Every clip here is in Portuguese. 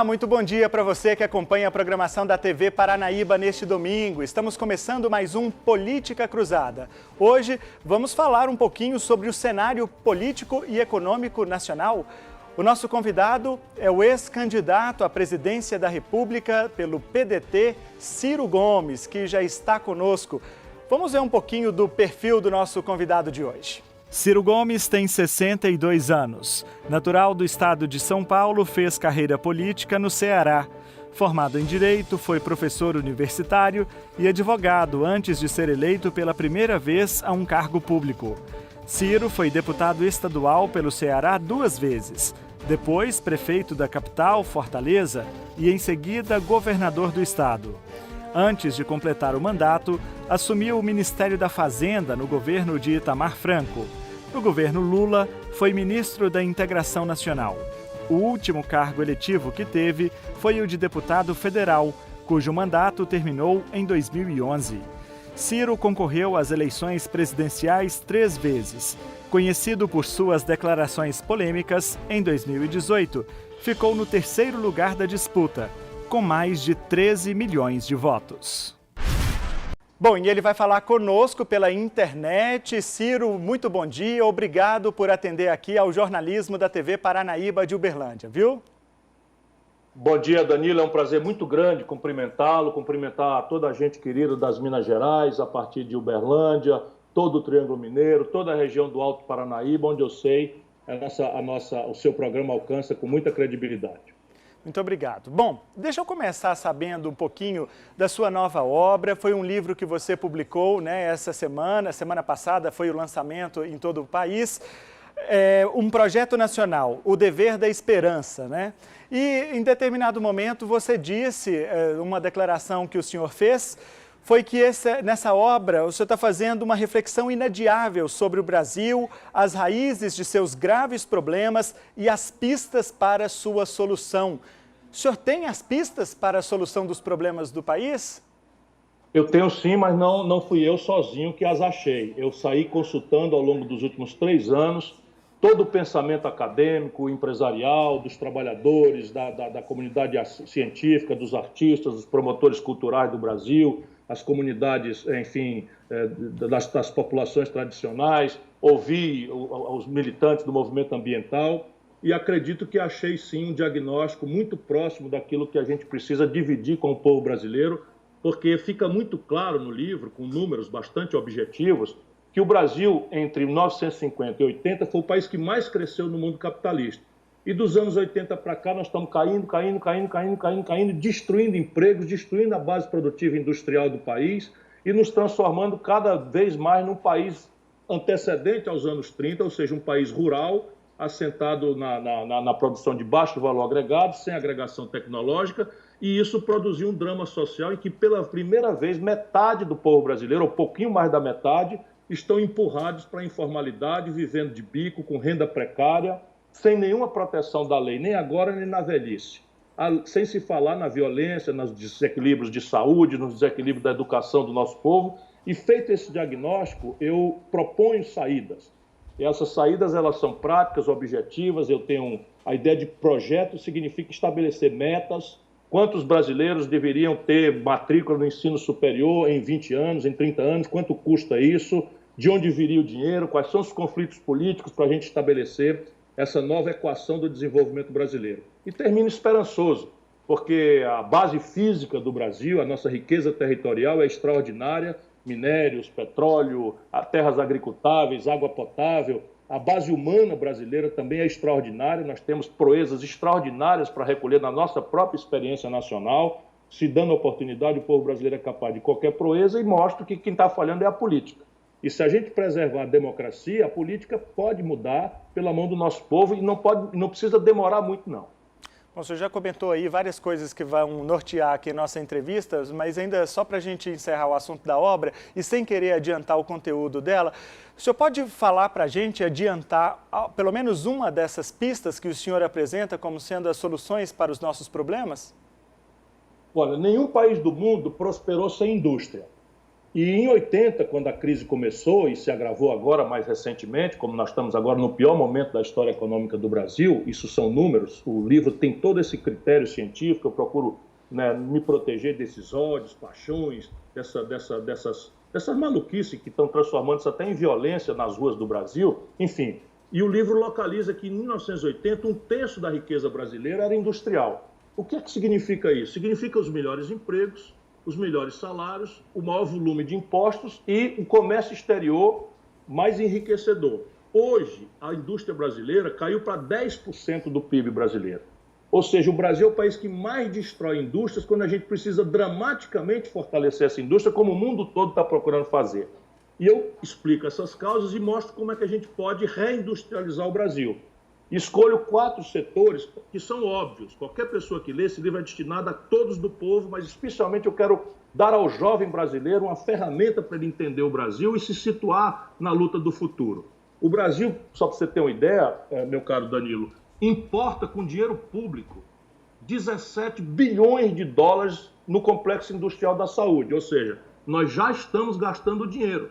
Olá, muito bom dia para você que acompanha a programação da TV Paranaíba neste domingo. Estamos começando mais um Política Cruzada. Hoje vamos falar um pouquinho sobre o cenário político e econômico nacional. O nosso convidado é o ex-candidato à presidência da República pelo PDT, Ciro Gomes, que já está conosco. Vamos ver um pouquinho do perfil do nosso convidado de hoje. Ciro Gomes tem 62 anos. Natural do estado de São Paulo, fez carreira política no Ceará. Formado em Direito, foi professor universitário e advogado antes de ser eleito pela primeira vez a um cargo público. Ciro foi deputado estadual pelo Ceará 2 vezes. Depois, prefeito da capital, Fortaleza, e em seguida governador do estado. Antes de completar o mandato, assumiu o Ministério da Fazenda no governo de Itamar Franco. No governo Lula, foi ministro da Integração Nacional. O último cargo eletivo que teve foi o de deputado federal, cujo mandato terminou em 2011. Ciro concorreu às eleições presidenciais 3 vezes. Conhecido por suas declarações polêmicas, em 2018, ficou no 3º lugar da disputa, com mais de 13 milhões de votos. Bom, e ele vai falar conosco pela internet. Ciro, muito bom dia. Obrigado por atender aqui ao jornalismo da TV Paranaíba de Uberlândia, viu? Bom dia, Danilo. É um prazer muito grande cumprimentá-lo, cumprimentar toda a gente querida das Minas Gerais, a partir de Uberlândia, todo o Triângulo Mineiro, toda a região do Alto Paranaíba, onde eu sei o seu programa alcança com muita credibilidade. Muito obrigado. Bom, deixa eu começar sabendo um pouquinho da sua nova obra. Foi um livro que você publicou, essa semana passada foi o lançamento em todo o país. Um projeto nacional, O Dever da Esperança, E em determinado momento você disse, uma declaração que o senhor fez, foi que nessa obra o senhor está fazendo uma reflexão inadiável sobre o Brasil, as raízes de seus graves problemas e as pistas para sua solução. O senhor tem as pistas para a solução dos problemas do país? Eu tenho sim, mas não fui eu sozinho que as achei. Eu saí consultando ao longo dos últimos 3 anos todo o pensamento acadêmico, empresarial, dos trabalhadores, da comunidade científica, dos artistas, dos promotores culturais do Brasil, as comunidades, enfim, das populações tradicionais, ouvi os militantes do movimento ambiental e acredito que achei sim um diagnóstico muito próximo daquilo que a gente precisa dividir com o povo brasileiro, porque fica muito claro no livro, com números bastante objetivos, que o Brasil, entre 1950 e 80, foi o país que mais cresceu no mundo capitalista. E dos anos 80 para cá, nós estamos caindo, destruindo empregos, destruindo a base produtiva industrial do país e nos transformando cada vez mais num país antecedente aos anos 30, ou seja, um país rural, assentado na produção de baixo valor agregado, sem agregação tecnológica, e isso produziu um drama social em que, pela primeira vez, metade do povo brasileiro, ou pouquinho mais da metade, estão empurrados para a informalidade, vivendo de bico, com renda precária, sem nenhuma proteção da lei, nem agora nem na velhice. Sem se falar na violência, nos desequilíbrios de saúde, nos desequilíbrios da educação do nosso povo. E feito esse diagnóstico, eu proponho saídas. E essas saídas, elas são práticas, objetivas. Eu tenho a ideia de projeto, significa estabelecer metas. Quantos brasileiros deveriam ter matrícula no ensino superior em 20 anos, em 30 anos? Quanto custa isso? De onde viria o dinheiro? Quais são os conflitos políticos para a gente estabelecer essa nova equação do desenvolvimento brasileiro? E termino esperançoso, porque a base física do Brasil, a nossa riqueza territorial é extraordinária, minérios, petróleo, terras agricultáveis, água potável. A base humana brasileira também é extraordinária, nós temos proezas extraordinárias para recolher na nossa própria experiência nacional. Se dando oportunidade, o povo brasileiro é capaz de qualquer proeza e mostra que quem está falhando é a política. E se a gente preservar a democracia, a política pode mudar pela mão do nosso povo e não precisa demorar muito, não. Bom, o senhor já comentou aí várias coisas que vão nortear aqui a nossa entrevista, mas ainda só para a gente encerrar o assunto da obra e sem querer adiantar o conteúdo dela, o senhor pode falar para a gente, adiantar pelo menos uma dessas pistas que o senhor apresenta como sendo as soluções para os nossos problemas? Olha, nenhum país do mundo prosperou sem indústria. E em 80, quando a crise começou e se agravou agora mais recentemente, como nós estamos agora no pior momento da história econômica do Brasil, isso são números, o livro tem todo esse critério científico, eu procuro, né, me proteger desses ódios, paixões, dessas maluquices que estão transformando isso até em violência nas ruas do Brasil, enfim. E o livro localiza que em 1980 um terço da riqueza brasileira era industrial. O que é que significa isso? Significa os melhores empregos, os melhores salários, o maior volume de impostos e o comércio exterior mais enriquecedor. Hoje, a indústria brasileira caiu para 10% do PIB brasileiro. Ou seja, o Brasil é o país que mais destrói indústrias quando a gente precisa dramaticamente fortalecer essa indústria, como o mundo todo está procurando fazer. E eu explico essas causas e mostro como é que a gente pode reindustrializar o Brasil. Escolho 4 setores que são óbvios. Qualquer pessoa que lê, esse livro é destinado a todos do povo, mas especialmente eu quero dar ao jovem brasileiro uma ferramenta para ele entender o Brasil e se situar na luta do futuro. O Brasil, só para você ter uma ideia, meu caro Danilo, importa com dinheiro público 17 bilhões de dólares no complexo industrial da saúde. Ou seja, nós já estamos gastando dinheiro.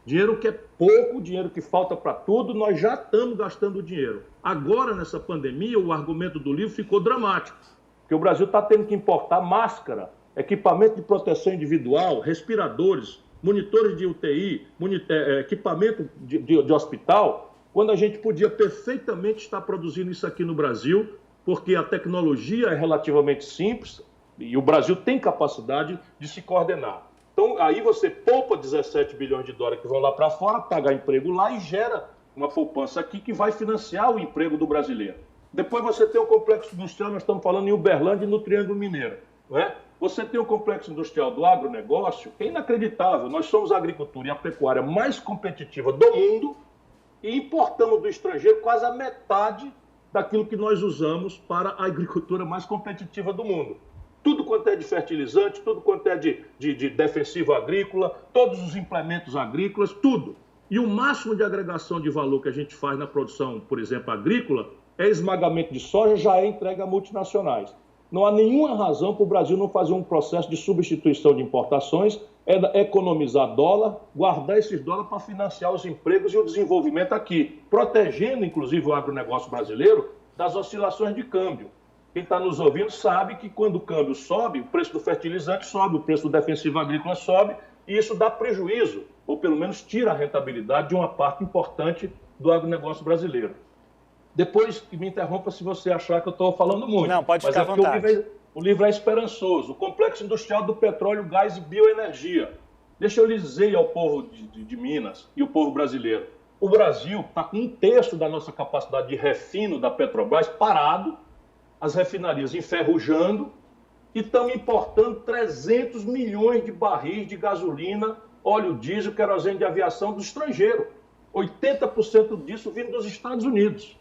Dinheiro que é pouco, dinheiro que falta para tudo, nós já estamos gastando dinheiro. Agora, nessa pandemia, o argumento do livro ficou dramático, porque o Brasil está tendo que importar máscara, equipamento de proteção individual, respiradores, monitores de UTI, equipamento de hospital, quando a gente podia perfeitamente estar produzindo isso aqui no Brasil, porque a tecnologia é relativamente simples e o Brasil tem capacidade de se coordenar. Então, aí você poupa 17 bilhões de dólares que vão lá para fora, pagar emprego lá e gera uma poupança aqui que vai financiar o emprego do brasileiro. Depois você tem o complexo industrial, nós estamos falando em Uberlândia e no Triângulo Mineiro, não é? Você tem o complexo industrial do agronegócio, que é inacreditável. Nós somos a agricultura e a pecuária mais competitiva do mundo e importamos do estrangeiro quase a metade daquilo que nós usamos para a agricultura mais competitiva do mundo. Tudo quanto é de fertilizante, tudo quanto é de defensivo agrícola, todos os implementos agrícolas, tudo. E o máximo de agregação de valor que a gente faz na produção, por exemplo, agrícola, é esmagamento de soja, já é entregue a multinacionais. Não há nenhuma razão para o Brasil não fazer um processo de substituição de importações, economizar dólar, guardar esses dólares para financiar os empregos e o desenvolvimento aqui, protegendo, inclusive, o agronegócio brasileiro das oscilações de câmbio. Quem está nos ouvindo sabe que quando o câmbio sobe, o preço do fertilizante sobe, o preço do defensivo agrícola sobe, e isso dá prejuízo, ou pelo menos tira a rentabilidade de uma parte importante do agronegócio brasileiro. Depois, me interrompa se você achar que eu estou falando muito. Não, pode ficar à vontade. O livro é esperançoso. O complexo industrial do petróleo, gás e bioenergia. Deixa eu lhe dizer ao povo de Minas e o povo brasileiro. O Brasil está com 1/3 da nossa capacidade de refino da Petrobras parado, as refinarias enferrujando, e estamos importando 300 milhões de barris de gasolina, óleo diesel, querosene de aviação do estrangeiro. 80% disso vindo dos Estados Unidos.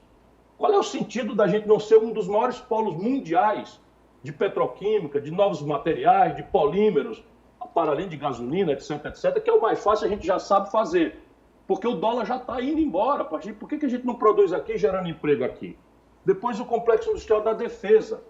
Qual é o sentido da gente não ser um dos maiores polos mundiais de petroquímica, de novos materiais, de polímeros, para além de gasolina, etc., etc., que é o mais fácil, a gente já sabe fazer. Porque o dólar já está indo embora. Por que a gente não produz aqui, gerando emprego aqui? Depois o complexo industrial da defesa.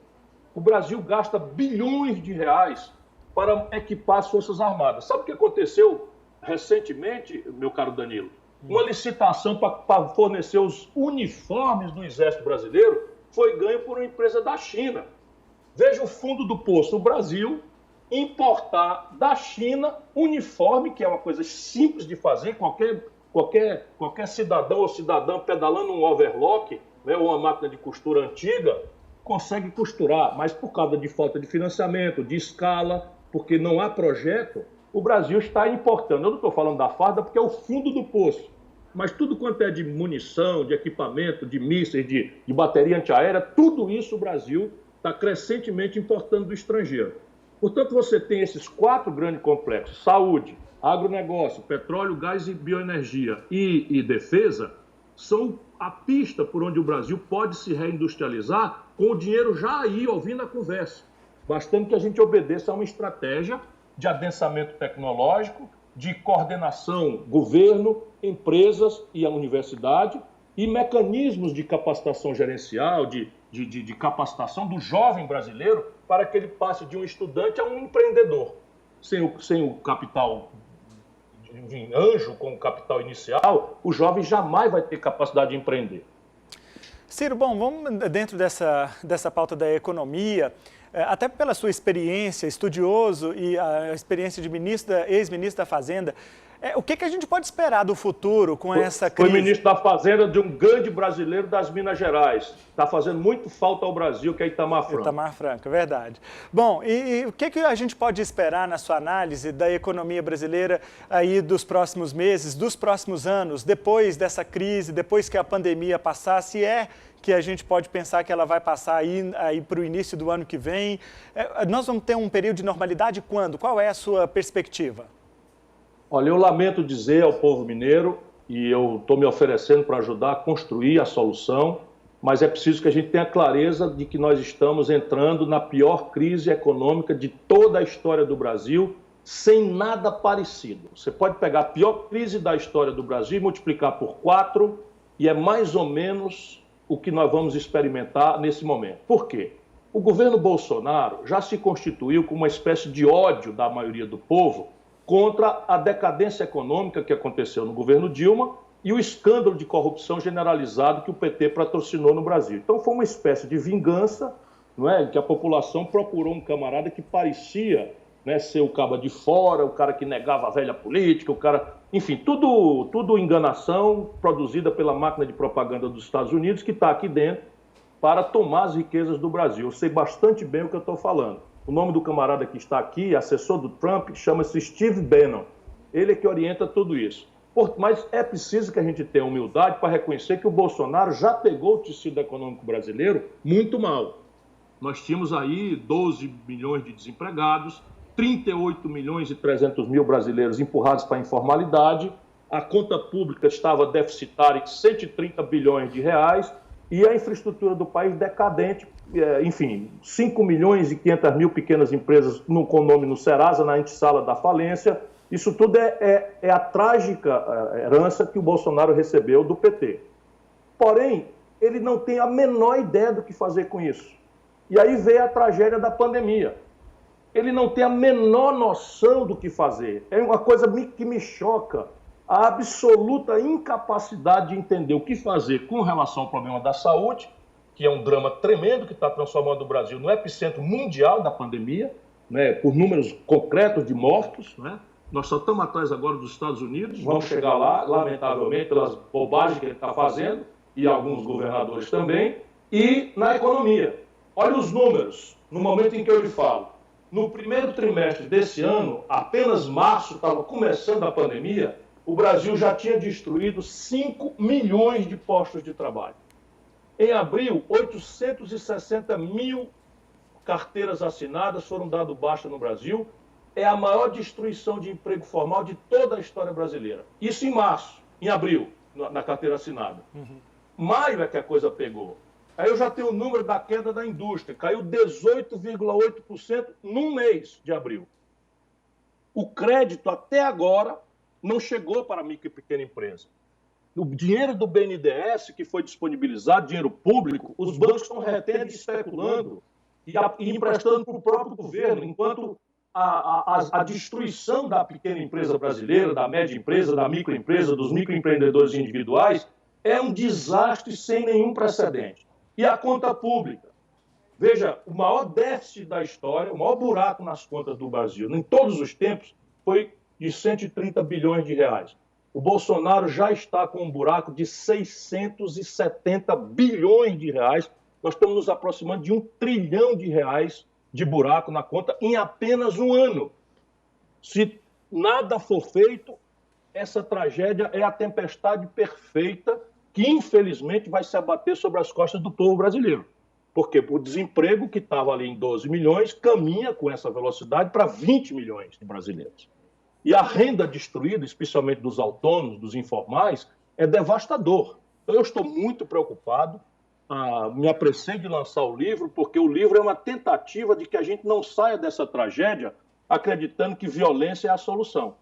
O Brasil gasta bilhões de reais para equipar as Forças Armadas. Sabe o que aconteceu recentemente, meu caro Danilo? Uma licitação para fornecer os uniformes do Exército Brasileiro foi ganho por uma empresa da China. Veja o fundo do poço. O Brasil importar da China uniforme, que é uma coisa simples de fazer, qualquer cidadão ou cidadã pedalando um overlock, né, ou uma máquina de costura antiga, consegue costurar, mas por causa de falta de financiamento, de escala, porque não há projeto, o Brasil está importando. Eu não estou falando da farda porque é o fundo do poço, mas tudo quanto é de munição, de equipamento, de mísseis, de bateria antiaérea, tudo isso o Brasil está crescentemente importando do estrangeiro. Portanto, você tem esses 4 grandes complexos: saúde, agronegócio, petróleo, gás e bioenergia e defesa, são a pista por onde o Brasil pode se reindustrializar com o dinheiro já aí ouvindo a conversa. Bastando que a gente obedeça a uma estratégia de adensamento tecnológico, de coordenação governo, empresas e a universidade, e mecanismos de capacitação gerencial, de capacitação do jovem brasileiro para que ele passe de um estudante a um empreendedor. Sem o capital anjo com capital inicial, o jovem jamais vai ter capacidade de empreender. Ciro, bom, vamos dentro dessa pauta da economia, até pela sua experiência, estudioso e a experiência de ex-ministro da Fazenda, o que a gente pode esperar do futuro com essa crise? Foi ministro da Fazenda de um grande brasileiro das Minas Gerais. Está fazendo muito falta ao Brasil, que é Itamar Franco. Itamar Franco, é verdade. Bom, e o que a gente pode esperar na sua análise da economia brasileira aí dos próximos meses, dos próximos anos, depois dessa crise, depois que a pandemia passar, se é que a gente pode pensar que ela vai passar aí para o início do ano que vem? Nós vamos ter um período de normalidade quando? Qual é a sua perspectiva? Olha, eu lamento dizer ao povo mineiro, e eu estou me oferecendo para ajudar a construir a solução, mas é preciso que a gente tenha clareza de que nós estamos entrando na pior crise econômica de toda a história do Brasil, sem nada parecido. Você pode pegar a pior crise da história do Brasil e multiplicar por 4, e é mais ou menos o que nós vamos experimentar nesse momento. Por quê? O governo Bolsonaro já se constituiu com uma espécie de ódio da maioria do povo contra a decadência econômica que aconteceu no governo Dilma e o escândalo de corrupção generalizado que o PT patrocinou no Brasil. Então foi uma espécie de vingança, não é? Que a população procurou um camarada que parecia, né, ser o cabo de fora, o cara que negava a velha política, o cara... Enfim, tudo enganação produzida pela máquina de propaganda dos Estados Unidos que está aqui dentro para tomar as riquezas do Brasil. Eu sei bastante bem o que eu estou falando. O nome do camarada que está aqui, assessor do Trump, chama-se Steve Bannon. Ele é que orienta tudo isso. Mas é preciso que a gente tenha humildade para reconhecer que o Bolsonaro já pegou o tecido econômico brasileiro muito mal. Nós tínhamos aí 12 milhões de desempregados, 38 milhões e 300 mil brasileiros empurrados para a informalidade, a conta pública estava deficitária em 130 bilhões de reais e a infraestrutura do país decadente, enfim, 5 milhões e 500 mil pequenas empresas com nome no Serasa, na antessala da falência. Isso tudo é a trágica herança que o Bolsonaro recebeu do PT. Porém, ele não tem a menor ideia do que fazer com isso. E aí veio a tragédia da pandemia. Ele não tem a menor noção do que fazer. É uma coisa que me choca, a absoluta incapacidade de entender o que fazer com relação ao problema da saúde, que é um drama tremendo que está transformando o Brasil no epicentro mundial da pandemia, né, por números concretos de mortos, né? Nós só estamos atrás agora dos Estados Unidos, vamos chegar lá, lamentavelmente, pelas bobagens que ele está fazendo, e alguns governadores também, e na economia. Olha os números, no momento em que eu lhe falo. No primeiro trimestre desse ano, apenas março, estava começando a pandemia, o Brasil já tinha destruído 5 milhões de postos de trabalho. Em abril, 860 mil carteiras assinadas foram dadas baixa no Brasil. É a maior destruição de emprego formal de toda a história brasileira. Isso em março, em abril, na carteira assinada. Maio é que a coisa pegou. Aí eu já tenho o número da queda da indústria. Caiu 18,8% num mês de abril. O crédito, até agora, não chegou para a micro e pequena empresa. O dinheiro do BNDES, que foi disponibilizado, dinheiro público, os bancos estão retendo e especulando e emprestando para o próprio governo, enquanto a destruição da pequena empresa brasileira, da média empresa, da microempresa, dos microempreendedores individuais, é um desastre sem nenhum precedente. E a conta pública? Veja, o maior déficit da história, o maior buraco nas contas do Brasil, em todos os tempos, foi de 130 bilhões de reais. O Bolsonaro já está com um buraco de 670 bilhões de reais. Nós estamos nos aproximando de 1 trilhão de reais de buraco na conta em apenas um ano. Se nada for feito, essa tragédia é a tempestade perfeita que, infelizmente, vai se abater sobre as costas do povo brasileiro. Porque o desemprego, que estava ali em 12 milhões, caminha com essa velocidade para 20 milhões de brasileiros. E a renda destruída, especialmente dos autônomos, dos informais, é devastador. Então, eu estou muito preocupado. Me apressei de lançar o livro, porque o livro é uma tentativa de que a gente não saia dessa tragédia acreditando que violência é a solução.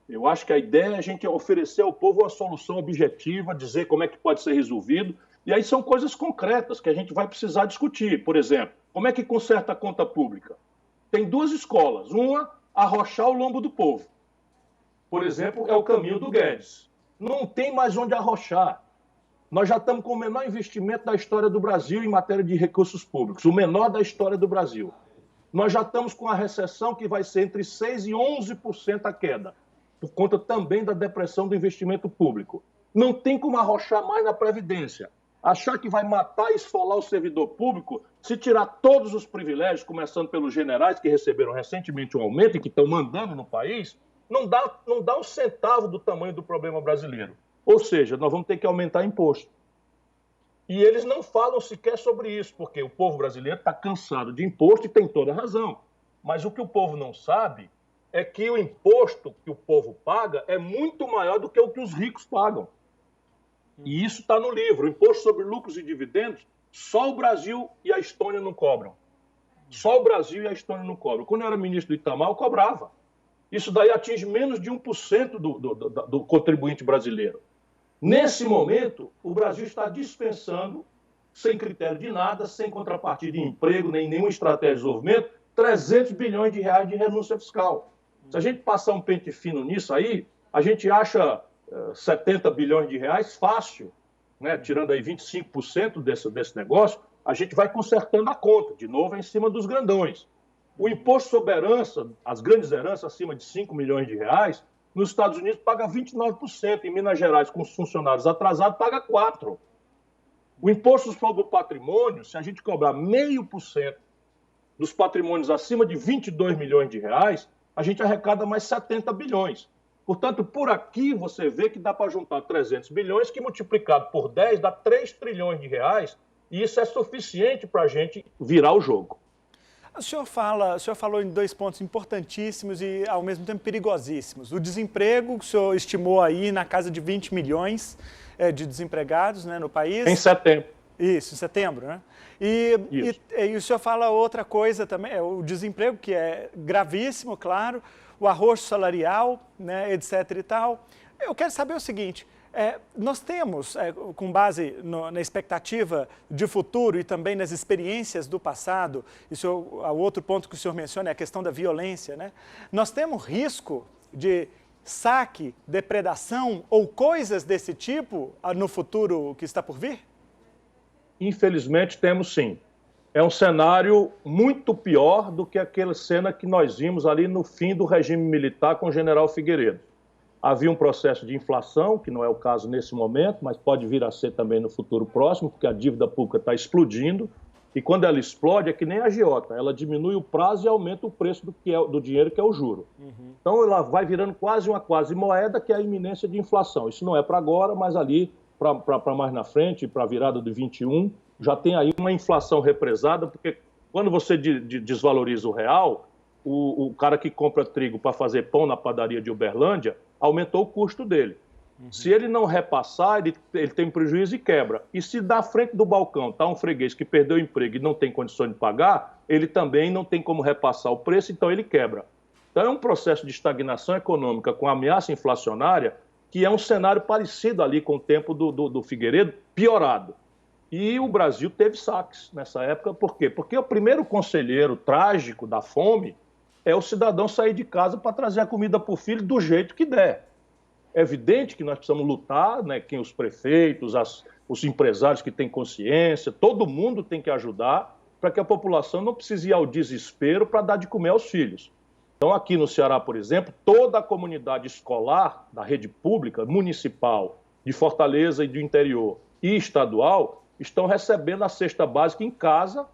Eu acho que a ideia é a gente oferecer ao povo uma solução objetiva, dizer como é que pode ser resolvido, e aí são coisas concretas que a gente vai precisar discutir. Por exemplo, como é que conserta a conta pública? Tem duas escolas. Uma, arrochar o lombo do povo. por exemplo, é o caminho do Guedes. Não tem mais onde arrochar. Nós já estamos com o menor investimento da história do Brasil em matéria de recursos públicos, o menor da história do Brasil. Nós já estamos com a recessão que vai ser entre 6% e 11% a queda, por conta também da depressão do investimento público. Não tem como arrochar mais na Previdência. Achar que vai matar e esfolar o servidor público, se tirar todos os privilégios, começando pelos generais que receberam recentemente um aumento e que estão mandando no país, não dá um centavo do tamanho do problema brasileiro. Ou seja, nós vamos ter que aumentar imposto. E eles não falam sequer sobre isso, porque o povo brasileiro está cansado de imposto e tem toda a razão. Mas o que o povo não sabe é que o imposto que o povo paga é muito maior do que o que os ricos pagam. E isso está no livro. O imposto sobre lucros e dividendos, só o Brasil e a Estônia não cobram. Só o Brasil e a Estônia não cobram. Quando eu era ministro do Itamar, eu cobrava. Isso daí atinge menos de 1% do contribuinte brasileiro. Nesse momento, o Brasil está dispensando, sem critério de nada, sem contrapartida de emprego, nem nenhuma estratégia de desenvolvimento, 300 bilhões de reais de renúncia fiscal. Se a gente passar um pente fino nisso aí, a gente acha 70 bilhões de reais fácil, né? Tirando aí 25% desse negócio, a gente vai consertando a conta. De novo, é em cima dos grandões. O imposto sobre herança, as grandes heranças acima de 5 milhões de reais, nos Estados Unidos paga 29%, em Minas Gerais, com os funcionários atrasados, paga 4%. O imposto sobre o patrimônio, se a gente cobrar 0,5% dos patrimônios acima de 22 milhões de reais, a gente arrecada mais 70 bilhões. Portanto, por aqui você vê que dá para juntar 300 bilhões, que multiplicado por 10 dá 3 trilhões de reais, e isso é suficiente para a gente virar o jogo. O senhor falou em dois pontos importantíssimos e, ao mesmo tempo, perigosíssimos. O desemprego, que o senhor estimou aí na casa de 20 milhões de desempregados, né, no país. Em setembro. Isso, em setembro, né? E o senhor fala outra coisa também, o desemprego, que é gravíssimo, claro, o arroxo salarial, né, etc. e tal. Eu quero saber o seguinte, nós temos, com base na expectativa de futuro e também nas experiências do passado, o outro ponto que o senhor menciona é a questão da violência, né? Nós temos risco de saque, depredação ou coisas desse tipo no futuro que está por vir? Infelizmente temos sim. É um cenário muito pior do que aquela cena que nós vimos ali no fim do regime militar com o general Figueiredo. Havia um processo de inflação, que não é o caso nesse momento, mas pode vir a ser também no futuro próximo, porque a dívida pública está explodindo, e quando ela explode é que nem a agiota, ela diminui o prazo e aumenta o preço do dinheiro, que é o juro. Então ela vai virando quase uma quase-moeda, que é a iminência de inflação. Isso não é para agora, mas ali, para mais na frente, para a virada de 21, já tem aí uma inflação represada, porque quando você desvaloriza o real, o cara que compra trigo para fazer pão na padaria de Uberlândia, aumentou o custo dele. Se ele não repassar, ele tem prejuízo e quebra. E se da frente do balcão está um freguês que perdeu o emprego e não tem condições de pagar, ele também não tem como repassar o preço, então ele quebra. Então é um processo de estagnação econômica com ameaça inflacionária, que é um cenário parecido ali com o tempo do Figueiredo, piorado. E o Brasil teve saques nessa época. Por quê? Porque o primeiro conselheiro trágico da fome é o cidadão sair de casa para trazer a comida para o filho do jeito que der. É evidente que nós precisamos lutar, né, quem os prefeitos, os empresários que têm consciência, todo mundo tem que ajudar para que a população não precise ir ao desespero para dar de comer aos filhos. Então, aqui no Ceará, por exemplo, toda a comunidade escolar da rede pública, municipal, de Fortaleza e do interior e estadual, estão recebendo a cesta básica em casa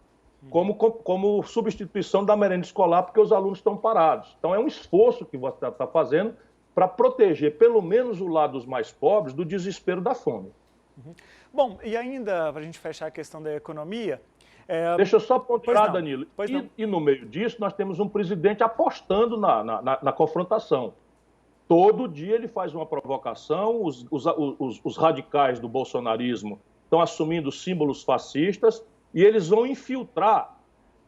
como substituição da merenda escolar, porque os alunos estão parados. Então, é um esforço que você está fazendo para proteger, pelo menos, o lado dos mais pobres do desespero da fome. Bom, e ainda, para a gente fechar a questão da economia... Deixa eu só pontuar, Danilo. E no meio disso, nós temos um presidente apostando na confrontação. Todo dia ele faz uma provocação, os radicais do bolsonarismo estão assumindo símbolos fascistas e eles vão infiltrar,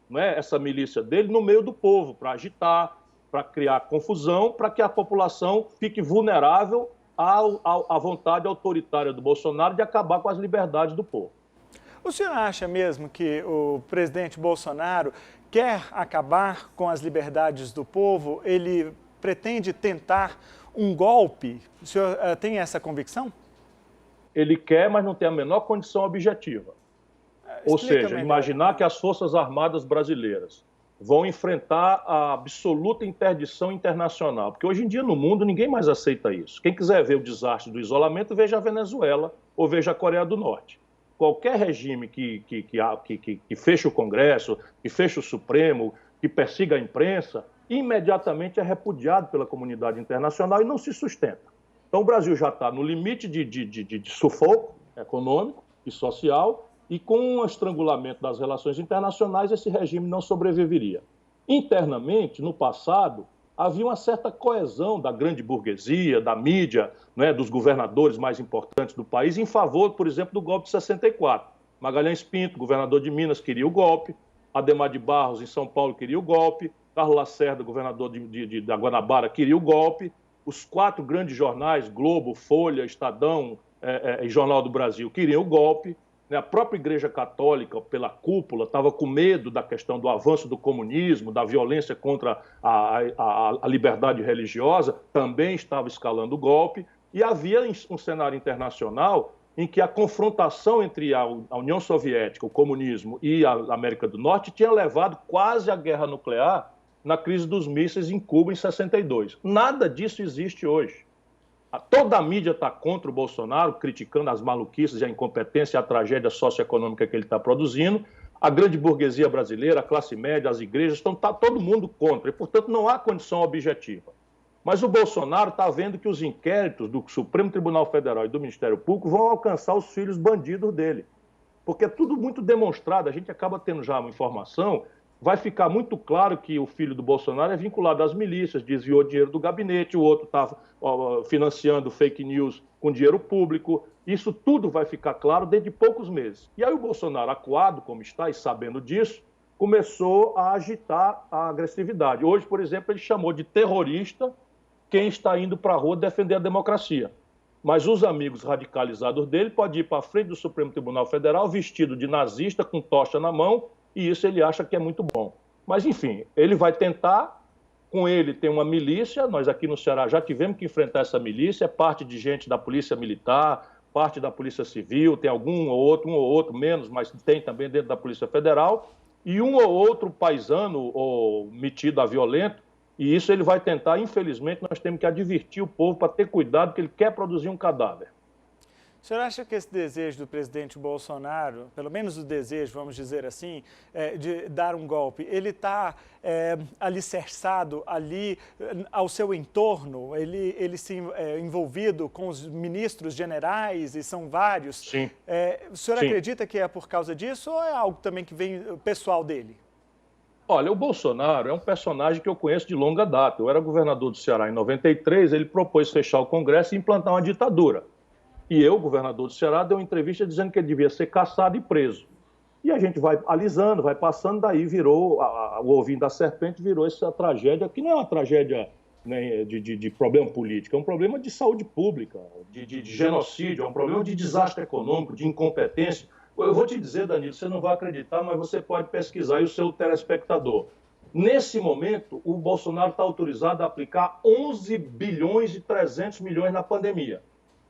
né, essa milícia dele no meio do povo para agitar, para criar confusão, para que a população fique vulnerável à vontade autoritária do Bolsonaro de acabar com as liberdades do povo. O senhor acha mesmo que o presidente Bolsonaro quer acabar com as liberdades do povo? Ele pretende tentar um golpe? O senhor tem essa convicção? Ele quer, mas não tem a menor condição objetiva. Ou seja, imaginar que as Forças Armadas brasileiras vão enfrentar a absoluta interdição internacional, porque hoje em dia no mundo ninguém mais aceita isso. Quem quiser ver o desastre do isolamento, veja a Venezuela ou veja a Coreia do Norte. Qualquer regime que feche o Congresso, que feche o Supremo, que persiga a imprensa, imediatamente é repudiado pela comunidade internacional e não se sustenta. Então o Brasil já está no limite de sufoco econômico e social, e com o estrangulamento das relações internacionais, esse regime não sobreviveria. Internamente, no passado, havia uma certa coesão da grande burguesia, da mídia, né, dos governadores mais importantes do país, em favor, por exemplo, do golpe de 64. Magalhães Pinto, governador de Minas, queria o golpe, Adhemar de Barros, em São Paulo, queria o golpe, Carlos Lacerda, governador da Guanabara, queria o golpe, os 4 grandes jornais, Globo, Folha, Estadão e Jornal do Brasil, queriam o golpe. A própria Igreja Católica, pela cúpula, estava com medo da questão do avanço do comunismo, da violência contra a liberdade religiosa, também estava escalando o golpe. E havia um cenário internacional em que a confrontação entre a União Soviética, o comunismo e a América do Norte tinha levado quase à guerra nuclear na crise dos mísseis em Cuba em 62. Nada disso existe hoje. Toda a mídia está contra o Bolsonaro, criticando as maluquices e a incompetência e a tragédia socioeconômica que ele está produzindo. A grande burguesia brasileira, a classe média, as igrejas, está todo mundo contra. E, portanto, não há condição objetiva. Mas o Bolsonaro está vendo que os inquéritos do Supremo Tribunal Federal e do Ministério Público vão alcançar os filhos bandidos dele. Porque é tudo muito demonstrado, a gente acaba tendo já uma informação. Vai ficar muito claro que o filho do Bolsonaro é vinculado às milícias, desviou dinheiro do gabinete, o outro está financiando fake news com dinheiro público. Isso tudo vai ficar claro dentro de poucos meses. E aí o Bolsonaro, acuado como está e sabendo disso, começou a agitar a agressividade. Hoje, por exemplo, ele chamou de terrorista quem está indo para a rua defender a democracia. Mas os amigos radicalizados dele podem ir para a frente do Supremo Tribunal Federal vestido de nazista, com tocha na mão, e isso ele acha que é muito bom. Mas, enfim, ele vai tentar, com ele tem uma milícia, nós aqui no Ceará já tivemos que enfrentar essa milícia, é parte de gente da Polícia Militar, parte da Polícia Civil, tem um ou outro menos, mas tem também dentro da Polícia Federal, e um ou outro paisano ou metido a violento, e isso ele vai tentar, infelizmente, nós temos que advertir o povo para ter cuidado, porque ele quer produzir um cadáver. O senhor acha que esse desejo do presidente Bolsonaro, pelo menos o desejo, vamos dizer assim, de dar um golpe, ele está alicerçado ali ao seu entorno? Ele se envolvido com os ministros generais, e são vários? Sim. O senhor acredita que é por causa disso ou é algo também que vem pessoal dele? Olha, o Bolsonaro é um personagem que eu conheço de longa data. Eu era governador do Ceará em 93, ele propôs fechar o Congresso e implantar uma ditadura. E eu, governador do Ceará, dei uma entrevista dizendo que ele devia ser caçado e preso. E a gente vai alisando, vai passando, daí virou, o ovinho da serpente virou essa tragédia, que não é uma tragédia, né, de problema político, é um problema de saúde pública, de genocídio, é um problema de desastre econômico, de incompetência. Eu vou te dizer, Danilo, você não vai acreditar, mas você pode pesquisar aí o seu telespectador. Nesse momento, o Bolsonaro está autorizado a aplicar 11 bilhões e 300 milhões na pandemia.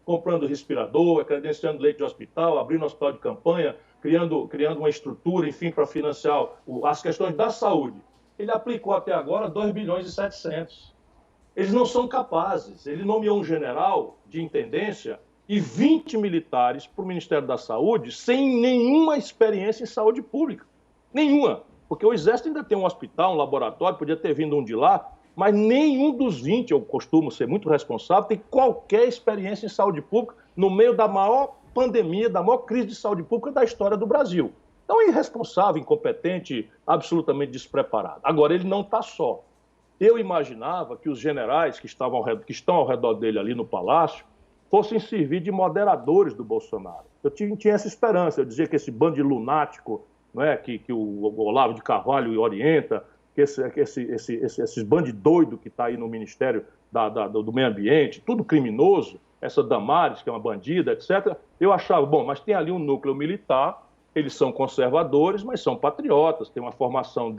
Comprando respirador, credenciando leite de hospital, abrindo hospital de campanha, criando uma estrutura, enfim, para financiar as questões da saúde. Ele aplicou até agora 2 bilhões e 700. Eles não são capazes. Ele nomeou um general de intendência e 20 militares para o Ministério da Saúde sem nenhuma experiência em saúde pública. Nenhuma. Porque o Exército ainda tem um hospital, um laboratório, podia ter vindo um de lá, mas nenhum dos 20, eu costumo ser muito responsável, tem qualquer experiência em saúde pública no meio da maior pandemia, da maior crise de saúde pública da história do Brasil. Então é irresponsável, incompetente, absolutamente despreparado. Agora, ele não está só. Eu imaginava que os generais que estão ao redor dele ali no Palácio fossem servir de moderadores do Bolsonaro. Eu tinha essa esperança, eu dizia que esse bando de lunático, não é, que o Olavo de Carvalho orienta, que esses bandos doidos que está aí no Ministério do Meio Ambiente, tudo criminoso, essa Damares, que é uma bandida, etc., eu achava, bom, mas tem ali um núcleo militar, eles são conservadores, mas são patriotas, têm uma formação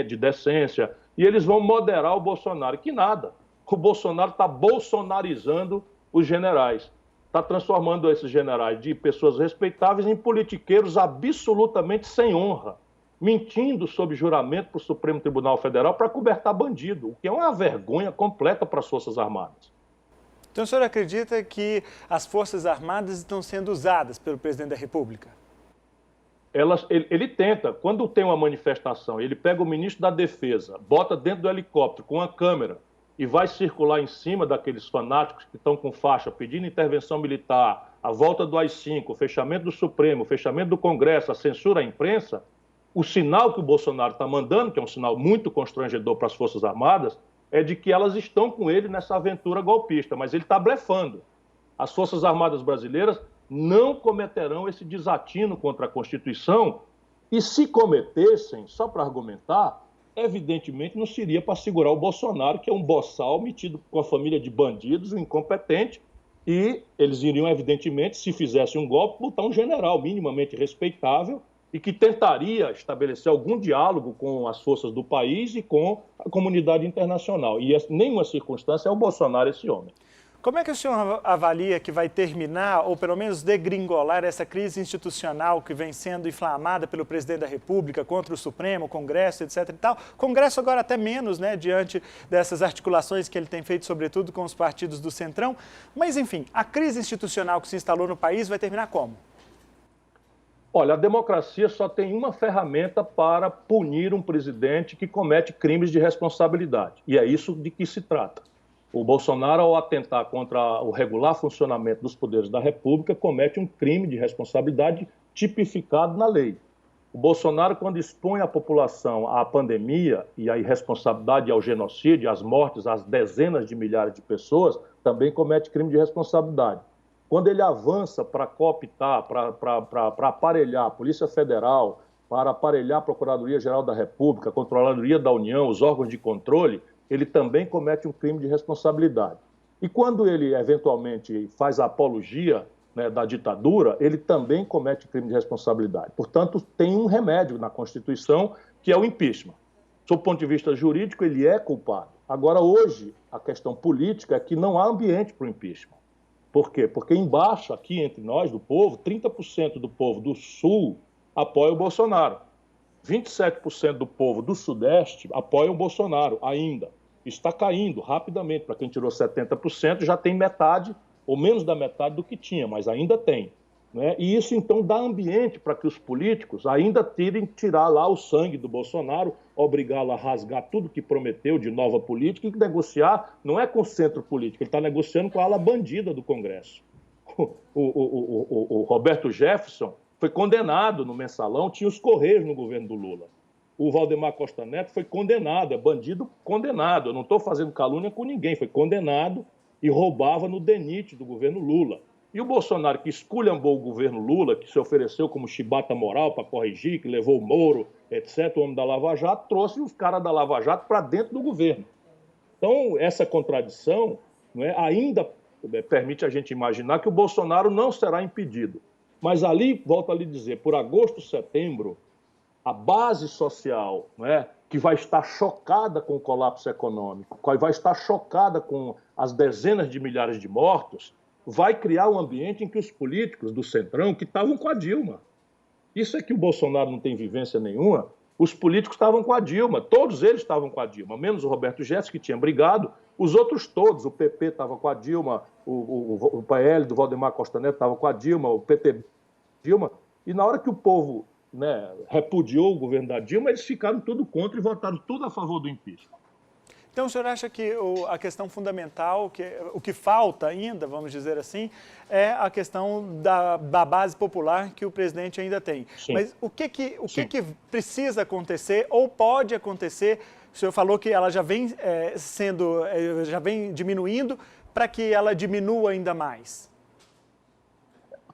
de decência, e eles vão moderar o Bolsonaro, que nada. O Bolsonaro está bolsonarizando os generais. Está transformando esses generais de pessoas respeitáveis em politiqueiros absolutamente sem honra, mentindo sob juramento para o Supremo Tribunal Federal para cobertar bandido, o que é uma vergonha completa para as Forças Armadas. Então o senhor acredita que as Forças Armadas estão sendo usadas pelo presidente da República? Ele tenta, quando tem uma manifestação, ele pega o ministro da Defesa, bota dentro do helicóptero com uma câmera e vai circular em cima daqueles fanáticos que estão com faixa pedindo intervenção militar, a volta do AI-5, o fechamento do Supremo, o fechamento do Congresso, a censura à imprensa, o sinal que o Bolsonaro está mandando, que é um sinal muito constrangedor para as Forças Armadas, é de que elas estão com ele nessa aventura golpista, mas ele está blefando. As Forças Armadas brasileiras não cometerão esse desatino contra a Constituição e, se cometessem, só para argumentar, evidentemente não seria para segurar o Bolsonaro, que é um boçal metido com a família de bandidos, um incompetente, e eles iriam, evidentemente, se fizessem um golpe, botar um general minimamente respeitável e que tentaria estabelecer algum diálogo com as forças do país e com a comunidade internacional. E em nenhuma circunstância é o Bolsonaro esse homem. Como é que o senhor avalia que vai terminar, ou pelo menos degringolar, essa crise institucional que vem sendo inflamada pelo presidente da República contra o Supremo, o Congresso, etc. e tal? Congresso agora até menos, né, diante dessas articulações que ele tem feito, sobretudo com os partidos do Centrão. Mas, enfim, a crise institucional que se instalou no país vai terminar como? Olha, a democracia só tem uma ferramenta para punir um presidente que comete crimes de responsabilidade. E é isso de que se trata. O Bolsonaro, ao atentar contra o regular funcionamento dos poderes da República, comete um crime de responsabilidade tipificado na lei. O Bolsonaro, quando expõe a população à pandemia e à irresponsabilidade e ao genocídio, às mortes, às dezenas de milhares de pessoas, também comete crime de responsabilidade. Quando ele avança para cooptar, para aparelhar a Polícia Federal, para aparelhar a Procuradoria-Geral da República, a Controladoria da União, os órgãos de controle, ele também comete um crime de responsabilidade. E quando ele, eventualmente, faz a apologia, né, da ditadura, ele também comete crime de responsabilidade. Portanto, tem um remédio na Constituição, que é o impeachment. Sob o ponto de vista jurídico, ele é culpado. Agora, hoje, a questão política é que não há ambiente para o impeachment. Por quê? Porque embaixo, aqui entre nós, do povo, 30% do povo do Sul apoia o Bolsonaro. 27% do povo do Sudeste apoia o Bolsonaro ainda. Está caindo rapidamente. Para quem tirou 70%, já tem metade, ou menos da metade do que tinha, mas ainda tem. Né? E isso, então, dá ambiente para que os políticos ainda tirar lá o sangue do Bolsonaro, obrigá-lo a rasgar tudo que prometeu de nova política e negociar, não é com o centro político, ele está negociando com a ala bandida do Congresso. O Roberto Jefferson foi condenado no Mensalão, tinha os Correios no governo do Lula. O Valdemar Costa Neto foi condenado, é bandido condenado. Eu não estou fazendo calúnia com ninguém, foi condenado e roubava no DENIT do governo Lula. E o Bolsonaro, que esculhambou o governo Lula, que se ofereceu como chibata moral para corrigir, que levou o Moro, etc., o homem da Lava Jato, trouxe os caras da Lava Jato para dentro do governo. Então, essa contradição, não é, ainda permite a gente imaginar que o Bolsonaro não será impedido. Mas ali, volto a lhe dizer, por agosto, setembro, a base social, não é, que vai estar chocada com o colapso econômico, que vai estar chocada com as dezenas de milhares de mortos, vai criar um ambiente em que os políticos do Centrão, que estavam com a Dilma, isso é que o Bolsonaro não tem vivência nenhuma, os políticos estavam com a Dilma, todos eles estavam com a Dilma, menos o Roberto Jefferson, que tinha brigado, os outros todos, o PP estava com a Dilma, o PL do Valdemar Costa Neto estava com a Dilma, o PT Dilma, e na hora que o povo, né, repudiou o governo da Dilma, eles ficaram tudo contra e votaram tudo a favor do impeachment. Então, o senhor acha que a questão fundamental, o que falta ainda, vamos dizer assim, é a questão da base popular que o presidente ainda tem. Sim. Mas o que precisa acontecer ou pode acontecer? O senhor falou que ela já vem já vem diminuindo, para que ela diminua ainda mais.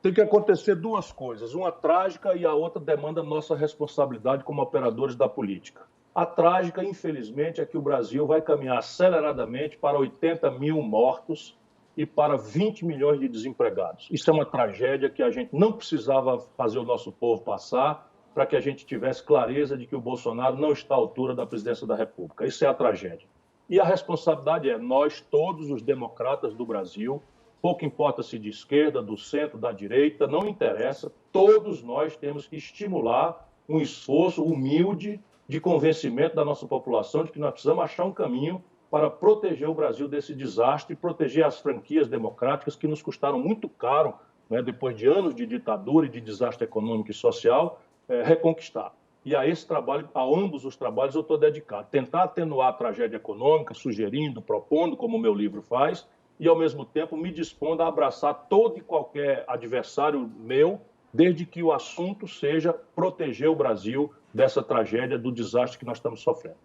Tem que acontecer duas coisas, uma trágica e a outra demanda nossa responsabilidade como operadores da política. A trágica, infelizmente, é que o Brasil vai caminhar aceleradamente para 80 mil mortos e para 20 milhões de desempregados. Isso é uma tragédia que a gente não precisava fazer o nosso povo passar para que a gente tivesse clareza de que o Bolsonaro não está à altura da presidência da República. Isso é a tragédia. E a responsabilidade é nós, todos os democratas do Brasil, pouco importa se de esquerda, do centro, da direita, não interessa, todos nós temos que estimular um esforço humilde de convencimento da nossa população de que nós precisamos achar um caminho para proteger o Brasil desse desastre e proteger as franquias democráticas que nos custaram muito caro, né, depois de anos de ditadura e de desastre econômico e social, reconquistar. E a esse trabalho, a ambos os trabalhos, eu estou dedicado. Tentar atenuar a tragédia econômica, sugerindo, propondo, como o meu livro faz, e, ao mesmo tempo, me dispondo a abraçar todo e qualquer adversário meu, desde que o assunto seja proteger o Brasil dessa tragédia, do desastre que nós estamos sofrendo.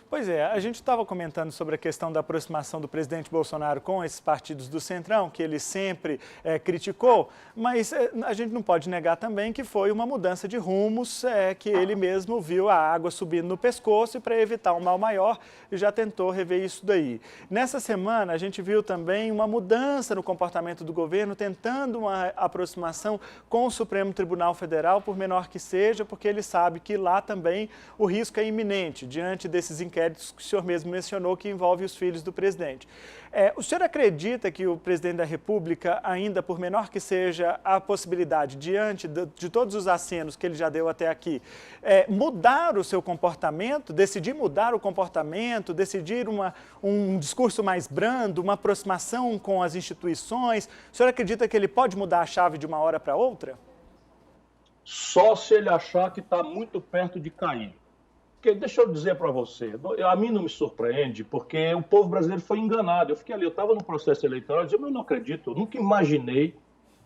Pois é, a gente estava comentando sobre a questão da aproximação do presidente Bolsonaro com esses partidos do Centrão, que ele sempre criticou, mas a gente não pode negar também que foi uma mudança de rumos, que ele mesmo viu a água subindo no pescoço e, para evitar um mal maior, já tentou rever isso daí. Nessa semana, a gente viu também uma mudança no comportamento do governo, tentando uma aproximação com o Supremo Tribunal Federal, por menor que seja, porque ele sabe que lá também o risco é iminente, diante desses inquéritos que o senhor mesmo mencionou, que envolve os filhos do presidente. O senhor acredita que o presidente da República, ainda por menor que seja a possibilidade, diante de todos os acenos que ele já deu até aqui, mudar o seu comportamento, decidir mudar o comportamento, decidir um discurso mais brando, uma aproximação com as instituições? O senhor acredita que ele pode mudar a chave de uma hora para outra? Só se ele achar que está muito perto de cair. Porque, deixa eu dizer para você, a mim não me surpreende, porque o povo brasileiro foi enganado. Eu fiquei ali, eu estava no processo eleitoral, eu dizia, mas eu não acredito, eu nunca imaginei,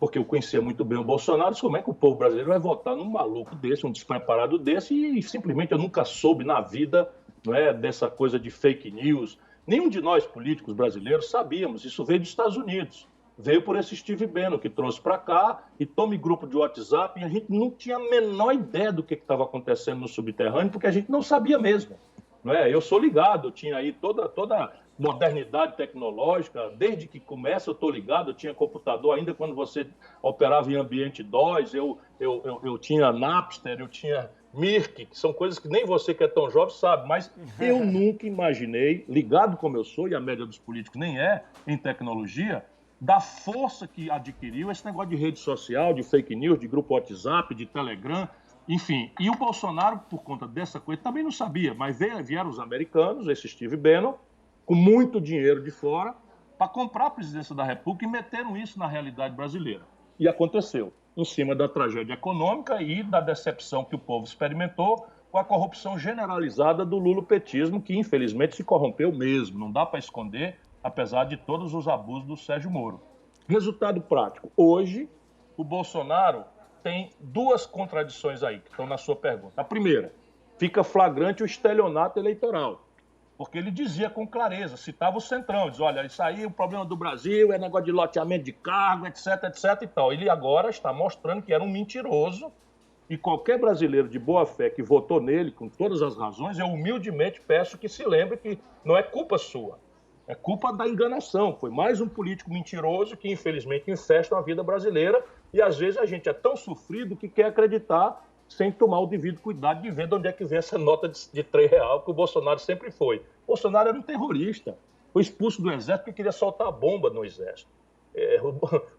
porque eu conhecia muito bem o Bolsonaro, como é que o povo brasileiro vai votar num maluco desse, um despreparado desse, e simplesmente eu nunca soube na vida, não é, dessa coisa de fake news. Nenhum de nós, políticos brasileiros, sabíamos, isso veio dos Estados Unidos. Veio por esse Steve Bannon, que trouxe para cá, e tome grupo de WhatsApp, e a gente não tinha a menor ideia do que estava acontecendo no subterrâneo, porque a gente não sabia mesmo. Não é? Eu sou ligado, eu tinha aí toda modernidade tecnológica, desde que começa eu estou ligado, eu tinha computador ainda quando você operava em ambiente DOS, eu tinha Napster, eu tinha Mirk, que são coisas que nem você que é tão jovem sabe, mas eu nunca imaginei, ligado como eu sou, e a média dos políticos nem é, em tecnologia, da força que adquiriu esse negócio de rede social, de fake news, de grupo WhatsApp, de Telegram, enfim. E o Bolsonaro, por conta dessa coisa, também não sabia, mas vieram os americanos, esse Steve Bannon, com muito dinheiro de fora, para comprar a presidência da República e meteram isso na realidade brasileira. E aconteceu, em cima da tragédia econômica e da decepção que o povo experimentou com a corrupção generalizada do lulopetismo, que infelizmente se corrompeu mesmo, não dá para esconder, apesar de todos os abusos do Sérgio Moro. Resultado prático. Hoje, o Bolsonaro tem duas contradições aí, que estão na sua pergunta. A primeira, fica flagrante o estelionato eleitoral, porque ele dizia com clareza, citava o Centrão, diz, olha, isso aí, o problema do Brasil é negócio de loteamento de cargo, etc, etc e tal. Ele agora está mostrando que era um mentiroso, e qualquer brasileiro de boa fé que votou nele, com todas as razões, eu humildemente peço que se lembre que não é culpa sua. É culpa da enganação. Foi mais um político mentiroso que, infelizmente, infesta a vida brasileira e, às vezes, a gente é tão sofrido que quer acreditar sem tomar o devido cuidado de ver de onde é que vem essa nota de R$3 que o Bolsonaro sempre foi. O Bolsonaro era um terrorista. Foi expulso do Exército porque queria soltar bomba no Exército.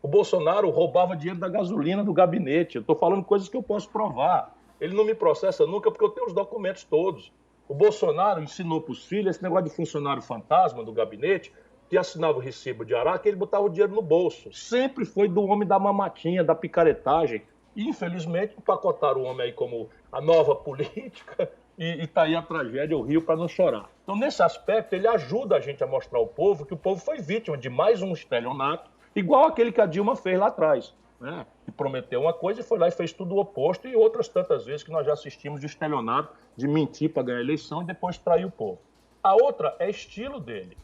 O Bolsonaro roubava dinheiro da gasolina do gabinete. Eu estou falando coisas que eu posso provar. Ele não me processa nunca porque eu tenho os documentos todos. O Bolsonaro ensinou para os filhos esse negócio de funcionário fantasma do gabinete, que assinava o recibo de Araque e ele botava o dinheiro no bolso. Sempre foi do homem da mamatinha, da picaretagem. E, infelizmente, empacotaram o homem aí como a nova política e está aí a tragédia, o Rio, para não chorar. Então, nesse aspecto, ele ajuda a gente a mostrar ao povo que o povo foi vítima de mais um estelionato, igual aquele que a Dilma fez lá atrás, né? Que prometeu uma coisa e foi lá e fez tudo o oposto, e outras tantas vezes que nós já assistimos de estelionato, de mentir para ganhar a eleição e depois trair o povo. A outra é estilo dele.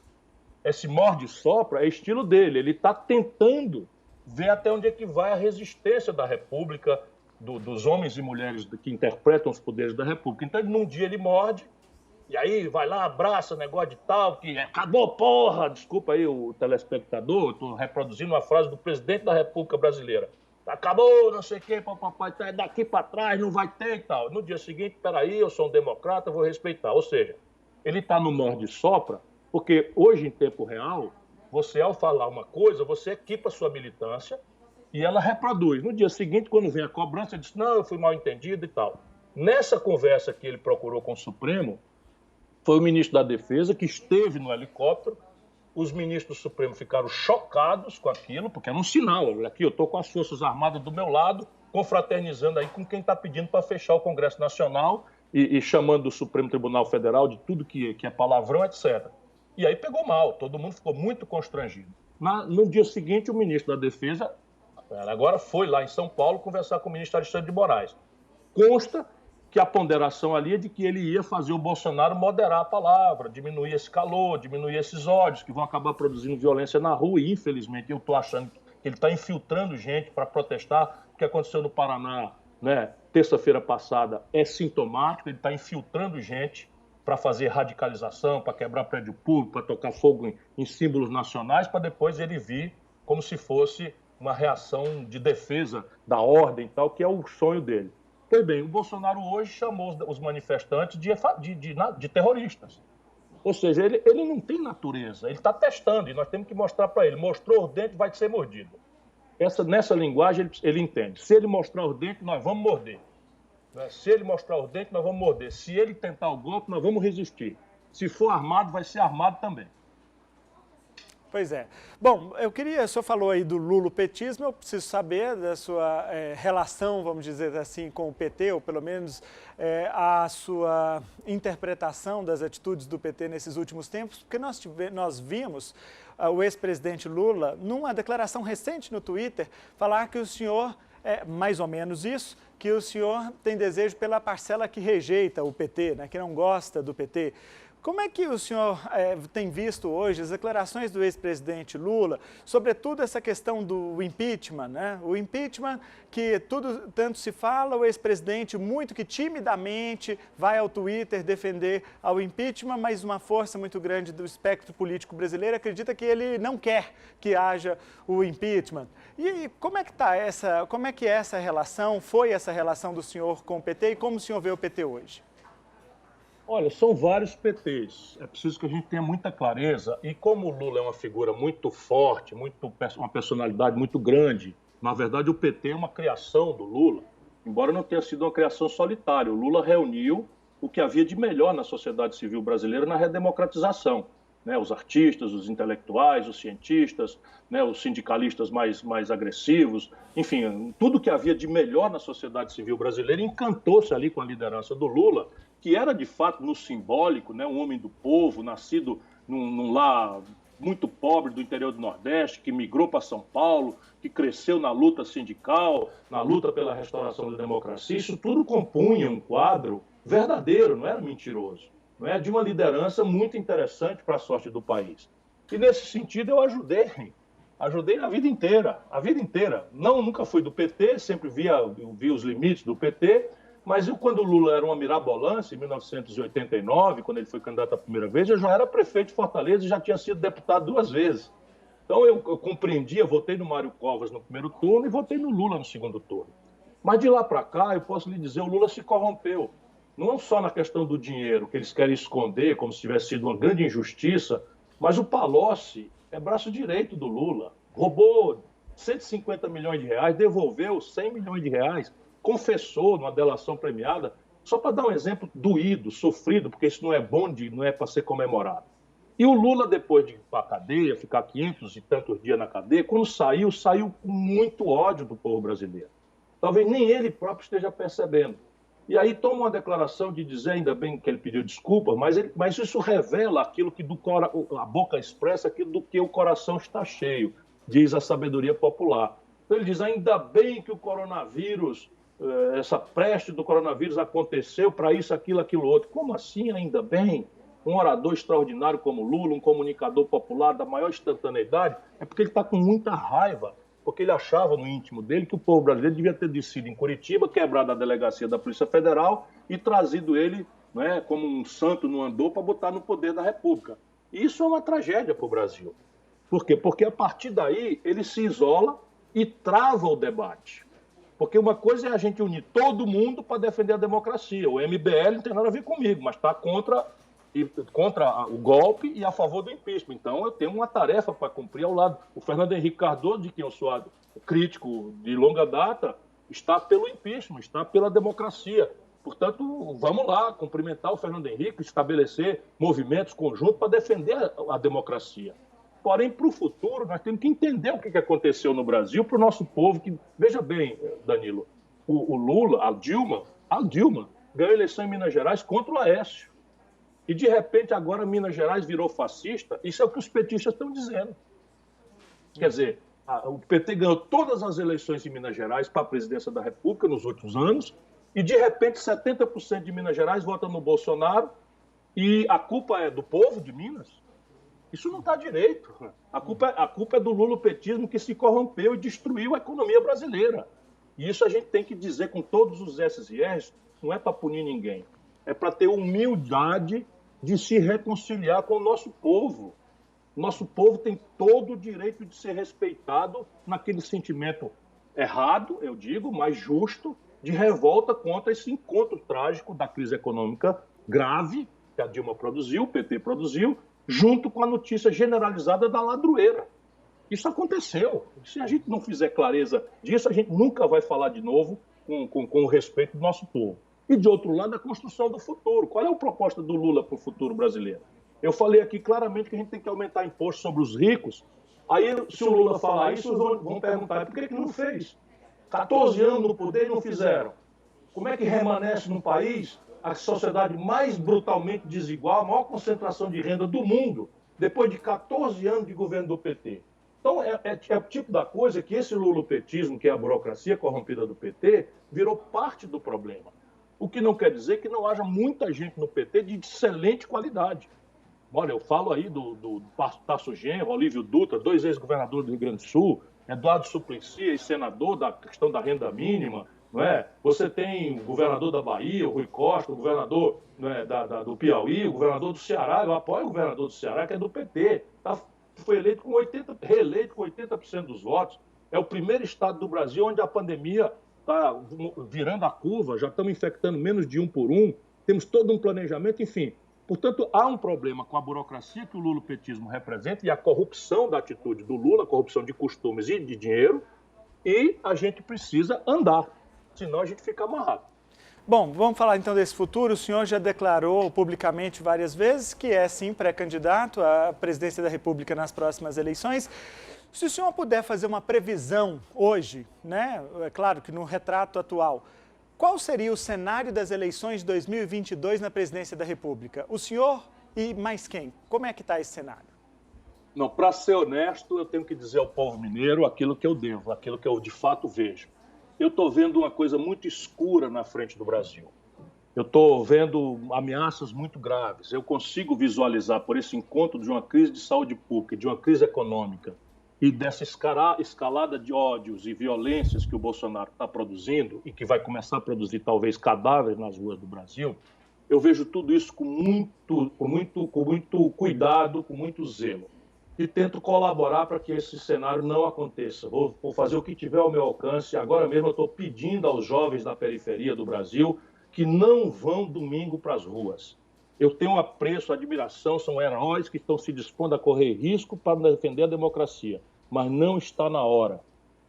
Esse morde e sopra é estilo dele. Ele está tentando ver até onde é que vai a resistência da República, dos homens e mulheres que interpretam os poderes da República. Então, num dia ele morde, e aí vai lá, abraça o negócio de tal, que acabou, porra! Desculpa aí o telespectador, estou reproduzindo uma frase do presidente da República Brasileira. Acabou, não sei o quê, papai, tá daqui para trás, não vai ter e tal. No dia seguinte, peraí, eu sou um democrata, vou respeitar. Ou seja, ele está no morde e sopra Porque hoje, em tempo real, você, ao falar uma coisa, você equipa a sua militância e ela reproduz. No dia seguinte, quando vem a cobrança, ele diz, não, eu fui mal entendido e tal. Nessa conversa que ele procurou com o Supremo, foi o ministro da Defesa que esteve no helicóptero. Os ministros do Supremo ficaram chocados com aquilo, porque era um sinal. Aqui eu estou com as Forças Armadas do meu lado, confraternizando aí com quem está pedindo para fechar o Congresso Nacional e chamando o Supremo Tribunal Federal de tudo que é palavrão, etc. E aí pegou mal, todo mundo ficou muito constrangido. No dia seguinte, o ministro da Defesa agora foi lá em São Paulo conversar com o ministro Alexandre de Moraes. Consta que a ponderação ali é de que ele ia fazer o Bolsonaro moderar a palavra, diminuir esse calor, diminuir esses ódios que vão acabar produzindo violência na rua. E, infelizmente, eu estou achando que ele está infiltrando gente para protestar. O que aconteceu no Paraná, né, terça-feira passada, é sintomático. Ele está infiltrando gente para fazer radicalização, para quebrar prédio público, para tocar fogo em símbolos nacionais, para depois ele vir como se fosse uma reação de defesa da ordem e tal, que é o sonho dele. Pois bem, o Bolsonaro hoje chamou os manifestantes de terroristas. Ou seja, ele não tem natureza, ele está testando e nós temos que mostrar para ele. Mostrou os dentes, vai ser mordido. Nessa linguagem ele entende. Se ele mostrar os dentes, nós vamos morder. Se ele mostrar os dentes, nós vamos morder. Se ele tentar o golpe, nós vamos resistir. Se for armado, vai ser armado também. Pois é. Bom, o senhor falou aí do lulopetismo, eu preciso saber da sua relação, vamos dizer assim, com o PT, ou pelo menos a sua interpretação das atitudes do PT nesses últimos tempos, porque nós vimos o ex-presidente Lula, numa declaração recente no Twitter, falar que o senhor, mais ou menos isso, que o senhor tem desejo pela parcela que rejeita o PT, né, que não gosta do PT. Como é que o senhor tem visto hoje as declarações do ex-presidente Lula, sobretudo essa questão do impeachment, né? O impeachment que tanto se fala, o ex-presidente muito que timidamente vai ao Twitter defender ao impeachment, mas uma força muito grande do espectro político brasileiro acredita que ele não quer que haja o impeachment. E como é que é essa relação, foi essa relação do senhor com o PT e como o senhor vê o PT hoje? Olha, são vários PTs, é preciso que a gente tenha muita clareza, e como o Lula é uma figura muito forte, uma personalidade muito grande, na verdade o PT é uma criação do Lula, embora não tenha sido uma criação solitária. O Lula reuniu o que havia de melhor na sociedade civil brasileira na redemocratização, né? Os artistas, os intelectuais, os cientistas, né? Os sindicalistas mais agressivos, enfim, tudo que havia de melhor na sociedade civil brasileira encantou-se ali com a liderança do Lula, que era, de fato, no simbólico, né, um homem do povo, nascido num lar muito pobre do interior do Nordeste, que migrou para São Paulo, que cresceu na luta sindical, na luta pela restauração da democracia. Isso tudo compunha um quadro verdadeiro, não era mentiroso, não é? De uma liderança muito interessante para a sorte do país. E, nesse sentido, eu ajudei a vida inteira, Nunca fui do PT, sempre via os limites do PT, mas quando o Lula era uma mirabolância, em 1989, quando ele foi candidato a primeira vez, eu já era prefeito de Fortaleza e já tinha sido deputado 2 vezes. Então eu compreendia, votei no Mário Covas no primeiro turno e votei no Lula no segundo turno. Mas de lá para cá, eu posso lhe dizer, o Lula se corrompeu. Não só na questão do dinheiro, que eles querem esconder como se tivesse sido uma grande injustiça, mas o Palocci é braço direito do Lula. Roubou 150 milhões de reais, devolveu 100 milhões de reais. Confessou numa delação premiada, só para dar um exemplo doído, sofrido, porque isso não é bom, não é para ser comemorado. E o Lula, depois de ir para a cadeia, ficar 500 e tantos dias na cadeia, quando saiu com muito ódio do povo brasileiro. Talvez nem ele próprio esteja percebendo. E aí toma uma declaração de dizer, ainda bem que ele pediu desculpa, mas isso revela aquilo que a boca expressa, aquilo do que o coração está cheio, diz a sabedoria popular. Então ele diz, ainda bem que o coronavírus, essa peste do coronavírus aconteceu para isso, aquilo, outro. Como assim, ainda bem? Um orador extraordinário como Lula, um comunicador popular da maior instantaneidade, é porque ele está com muita raiva, porque ele achava no íntimo dele que o povo brasileiro devia ter descido em Curitiba, quebrado a delegacia da Polícia Federal e trazido ele, né, como um santo no andor para botar no poder da República. E isso é uma tragédia para o Brasil. Por quê? Porque a partir daí ele se isola e trava o debate. Porque uma coisa é a gente unir todo mundo para defender a democracia. O MBL não tem nada a ver comigo, mas está contra contra o golpe e a favor do impeachment. Então, eu tenho uma tarefa para cumprir ao lado. O Fernando Henrique Cardoso, de quem eu sou crítico de longa data, está pelo impeachment, está pela democracia. Portanto, vamos lá, cumprimentar o Fernando Henrique, estabelecer movimentos conjuntos para defender a democracia. Porém, para o futuro, nós temos que entender o que aconteceu no Brasil para o nosso povo. Que, veja bem, Danilo, o Lula, a Dilma ganhou a eleição em Minas Gerais contra o Aécio. E, de repente, agora Minas Gerais virou fascista. Isso é o que os petistas estão dizendo. Quer dizer, o PT ganhou todas as eleições em Minas Gerais para a presidência da República nos últimos anos e, de repente, 70% de Minas Gerais vota no Bolsonaro e a culpa é do povo de Minas? Isso não está direito. A culpa é do lulopetismo que se corrompeu e destruiu a economia brasileira. E isso a gente tem que dizer com todos os S's e R's, não é para punir ninguém. É para ter humildade de se reconciliar com o nosso povo. Nosso povo tem todo o direito de ser respeitado naquele sentimento errado, eu digo, mas justo, de revolta contra esse encontro trágico da crise econômica grave que a Dilma produziu, o PT produziu, junto com a notícia generalizada da ladroeira. Isso aconteceu. Se a gente não fizer clareza disso, a gente nunca vai falar de novo com o respeito do nosso povo. E, de outro lado, a construção do futuro. Qual é a proposta do Lula para o futuro brasileiro? Eu falei aqui claramente que a gente tem que aumentar imposto sobre os ricos. Aí, se o Lula falar isso, vão perguntar por que não fez? 14 anos no poder e não fizeram. Como é que remanesce num país a sociedade mais brutalmente desigual, a maior concentração de renda do mundo, depois de 14 anos de governo do PT? Então, é o tipo da coisa que esse lulopetismo, que é a burocracia corrompida do PT, virou parte do problema. O que não quer dizer que não haja muita gente no PT de excelente qualidade. Olha, eu falo aí do Tasso Genro, Olívio Dutra, 2 ex-governadores do Rio Grande do Sul, Eduardo Suplicy, ex-senador da questão da renda mínima, não é? Você tem o governador da Bahia, o Rui Costa, o governador, não é, do Piauí, o governador do Ceará. Eu apoio o governador do Ceará, que é do PT. Foi reeleito com 80% dos votos. É o primeiro estado do Brasil onde a pandemia está virando a curva, já estamos infectando menos de 1 por 1, temos todo um planejamento, enfim. Portanto, há um problema com a burocracia que o lulopetismo representa e a corrupção da atitude do Lula, a corrupção de costumes e de dinheiro, e a gente precisa andar, senão a gente fica amarrado. Bom, vamos falar então desse futuro. O senhor já declarou publicamente várias vezes que é sim pré-candidato à presidência da República nas próximas eleições. Se o senhor puder fazer uma previsão hoje, né, é claro que no retrato atual, qual seria o cenário das eleições de 2022 na presidência da República? O senhor e mais quem? Como é que está esse cenário? Não, para ser honesto, eu tenho que dizer ao povo mineiro aquilo que eu devo, aquilo que eu de fato vejo. Eu estou vendo uma coisa muito escura na frente do Brasil. Eu estou vendo ameaças muito graves. Eu consigo visualizar, por esse encontro de uma crise de saúde pública, de uma crise econômica, e dessa escalada de ódios e violências que o Bolsonaro está produzindo e que vai começar a produzir talvez cadáveres nas ruas do Brasil, eu vejo tudo isso com muito cuidado, com muito zelo. E tento colaborar para que esse cenário não aconteça. Vou fazer o que tiver ao meu alcance. Agora mesmo eu estou pedindo aos jovens da periferia do Brasil que não vão domingo para as ruas. Eu tenho apreço, admiração, são heróis que estão se dispondo a correr risco para defender a democracia. Mas não está na hora.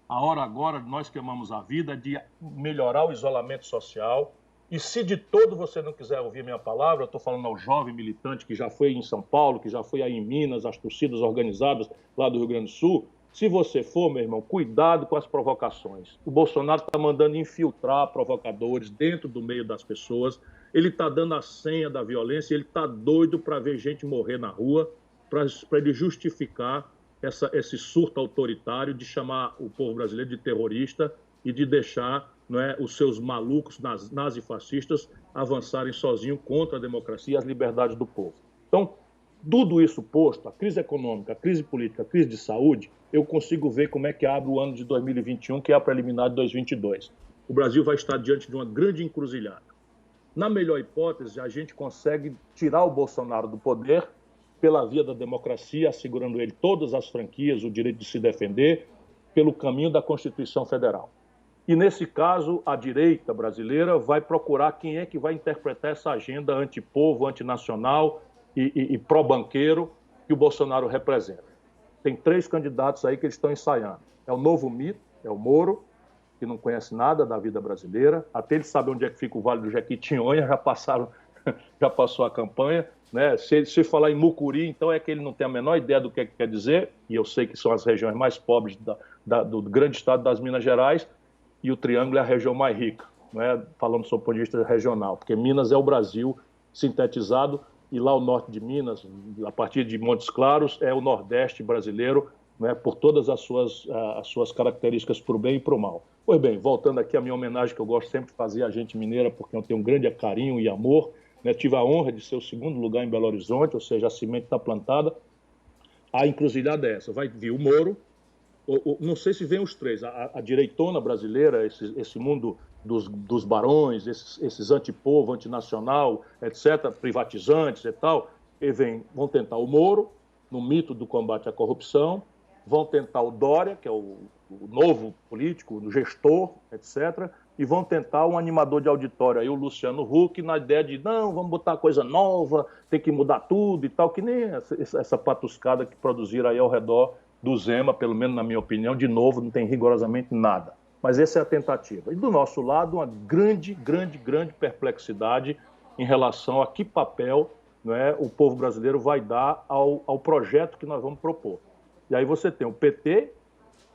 A hora agora, nós que amamos a vida, é de melhorar o isolamento social. E se de todo você não quiser ouvir minha palavra, eu estou falando ao jovem militante que já foi em São Paulo, que já foi aí em Minas, as torcidas organizadas lá do Rio Grande do Sul. Se você for, meu irmão, cuidado com as provocações. O Bolsonaro está mandando infiltrar provocadores dentro do meio das pessoas. Ele está dando a senha da violência, ele está doido para ver gente morrer na rua, para ele justificar esse surto autoritário de chamar o povo brasileiro de terrorista e de deixar, não é, os seus malucos nazifascistas avançarem sozinhos contra a democracia e as liberdades do povo. Então, tudo isso posto, a crise econômica, a crise política, a crise de saúde, eu consigo ver como é que abre o ano de 2021, que é a preliminar de 2022. O Brasil vai estar diante de uma grande encruzilhada. Na melhor hipótese, a gente consegue tirar o Bolsonaro do poder pela via da democracia, assegurando ele todas as franquias, o direito de se defender, pelo caminho da Constituição Federal. E, nesse caso, a direita brasileira vai procurar quem é que vai interpretar essa agenda antipovo, antinacional, e pró-banqueiro que o Bolsonaro representa. Tem 3 candidatos aí que eles estão ensaiando. É o novo mito, é o Moro, que não conhece nada da vida brasileira, até ele sabe onde é que fica o Vale do Jequitinhonha, já passou a campanha, né? Se falar em Mucuri, então é que ele não tem a menor ideia do que quer dizer, e eu sei que são as regiões mais pobres do grande estado das Minas Gerais, e o Triângulo é a região mais rica, né? Falando sob o ponto de vista regional, porque Minas é o Brasil sintetizado, e lá o norte de Minas, a partir de Montes Claros, é o Nordeste brasileiro, né? Por todas as suas características para o bem e para o mal. Pois bem, voltando aqui à minha homenagem que eu gosto sempre de fazer à gente mineira, porque eu tenho um grande carinho e amor, né? Tive a honra de ser o 2º lugar em Belo Horizonte, ou seja, a semente está plantada. A encruzilhada é essa, vai vir o Moro, não sei se vem os 3, a direitona brasileira, esse mundo dos barões, esses antipovo, antinacional, etc., privatizantes e tal, vão tentar o Moro, no mito do combate à corrupção, vão tentar o Dória, que é o novo político, o gestor, etc., e vão tentar um animador de auditório, aí o Luciano Huck, na ideia de, não, vamos botar coisa nova, tem que mudar tudo e tal, que nem essa patuscada que produziram aí ao redor do Zema, pelo menos na minha opinião, de novo, não tem rigorosamente nada. Mas essa é a tentativa. E do nosso lado, uma grande perplexidade em relação a que papel, né, o povo brasileiro vai dar ao projeto que nós vamos propor. E aí você tem o PT,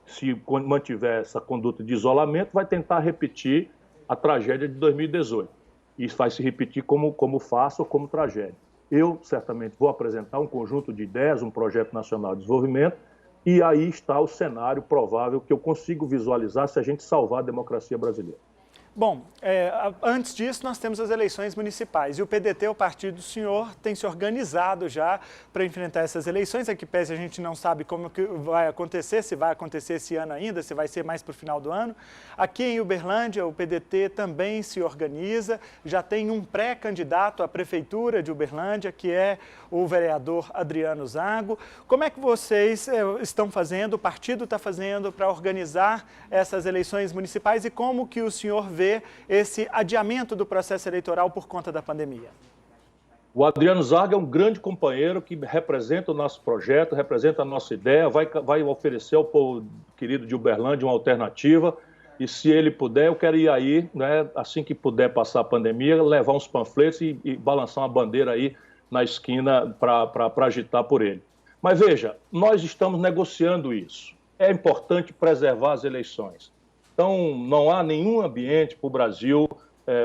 se mantiver essa conduta de isolamento, vai tentar repetir a tragédia de 2018. E isso vai se repetir como farsa ou como tragédia. Eu, certamente, vou apresentar um conjunto de ideias, um projeto nacional de desenvolvimento, e aí está o cenário provável que eu consigo visualizar se a gente salvar a democracia brasileira. Bom, antes disso nós temos as eleições municipais e o PDT, o partido do senhor, tem se organizado já para enfrentar essas eleições. Aqui pese a gente não sabe como que vai acontecer, se vai acontecer esse ano ainda, se vai ser mais para o final do ano. Aqui em Uberlândia o PDT também se organiza, já tem um pré-candidato à prefeitura de Uberlândia, que é o vereador Adriano Zago. Como é que vocês estão fazendo, o partido está fazendo para organizar essas eleições municipais e como que o senhor vê esse adiamento do processo eleitoral por conta da pandemia? O Adriano Zago é um grande companheiro que representa o nosso projeto, representa a nossa ideia, vai oferecer ao povo querido de Uberlândia uma alternativa. E se ele puder, eu quero ir aí, né, assim que puder passar a pandemia, levar uns panfletos e balançar uma bandeira aí na esquina para agitar por ele. Mas veja, nós estamos negociando isso. É importante preservar as eleições. Então, não há nenhum ambiente para o Brasil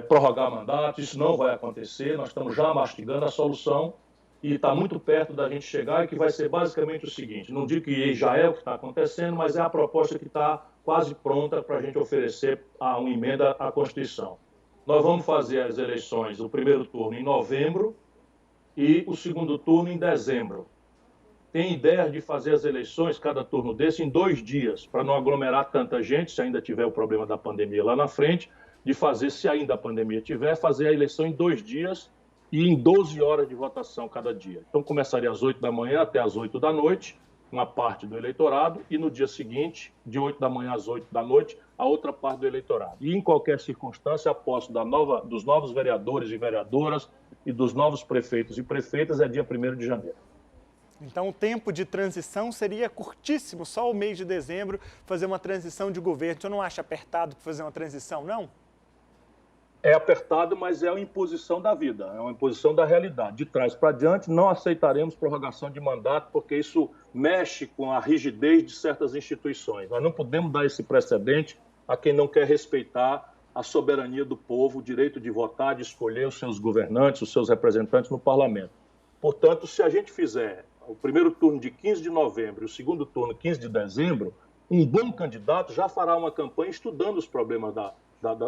prorrogar mandatos, isso não vai acontecer, nós estamos já mastigando a solução e está muito perto da gente chegar e que vai ser basicamente o seguinte, não digo que já é o que está acontecendo, mas é a proposta que está quase pronta para a gente oferecer uma emenda à Constituição. Nós vamos fazer as eleições, o primeiro turno em novembro e o segundo turno em dezembro. Tem ideia de fazer as eleições, cada turno desse, em 2 dias, para não aglomerar tanta gente, se ainda tiver o problema da pandemia lá na frente, de fazer, se ainda a pandemia tiver, fazer a eleição em 2 dias e em 12 horas de votação cada dia. Então começaria às 8 da manhã até às 8 da noite, uma parte do eleitorado, e no dia seguinte, de 8 da manhã às 8 da noite, a outra parte do eleitorado. E em qualquer circunstância, a posse dos novos vereadores e vereadoras e dos novos prefeitos e prefeitas é dia 1º de janeiro. Então, o tempo de transição seria curtíssimo, só o mês de dezembro fazer uma transição de governo. Você não acha apertado para fazer uma transição, não? É apertado, mas é uma imposição da vida, é uma imposição da realidade. De trás para diante, não aceitaremos prorrogação de mandato, porque isso mexe com a rigidez de certas instituições. Nós não podemos dar esse precedente a quem não quer respeitar a soberania do povo, o direito de votar, de escolher os seus governantes, os seus representantes no parlamento. Portanto, se a gente fizer o primeiro turno de 15 de novembro e o segundo turno 15 de dezembro, um bom candidato já fará uma campanha estudando os problemas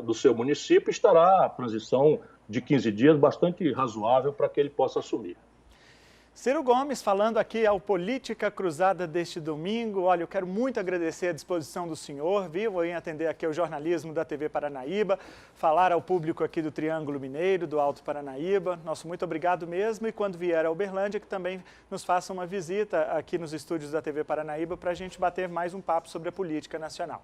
do seu município e estará a transição de 15 dias bastante razoável para que ele possa assumir. Ciro Gomes, falando aqui ao Política Cruzada deste domingo. Olha, eu quero muito agradecer a disposição do senhor, viu, em atender aqui ao jornalismo da TV Paranaíba, falar ao público aqui do Triângulo Mineiro, do Alto Paranaíba. Nosso muito obrigado mesmo, e quando vier a Uberlândia, que também nos faça uma visita aqui nos estúdios da TV Paranaíba para a gente bater mais um papo sobre a política nacional.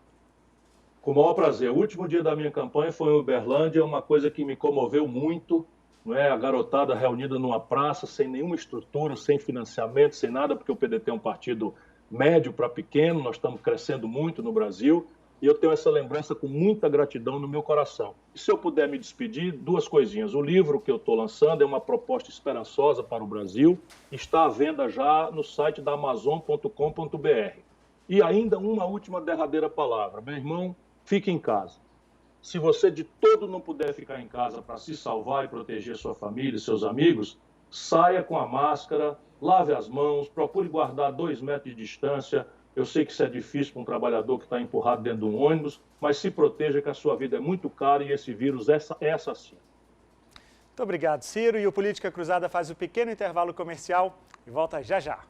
Com o maior prazer. O último dia da minha campanha foi em Uberlândia, uma coisa que me comoveu muito não é? A garotada reunida numa praça, sem nenhuma estrutura, sem financiamento, sem nada, porque o PDT é um partido médio para pequeno, nós estamos crescendo muito no Brasil, e eu tenho essa lembrança com muita gratidão no meu coração. E se eu puder me despedir, duas coisinhas. O livro que eu estou lançando é uma proposta esperançosa para o Brasil, está à venda já no site da Amazon.com.br. E ainda uma última derradeira palavra. Meu irmão, fique em casa. Se você de todo não puder ficar em casa para se salvar e proteger sua família e seus amigos, saia com a máscara, lave as mãos, procure guardar 2 metros de distância. Eu sei que isso é difícil para um trabalhador que está empurrado dentro de um ônibus, mas se proteja que a sua vida é muito cara e esse vírus é assassino. Muito obrigado, Ciro. E o Política Cruzada faz o pequeno intervalo comercial e volta já já.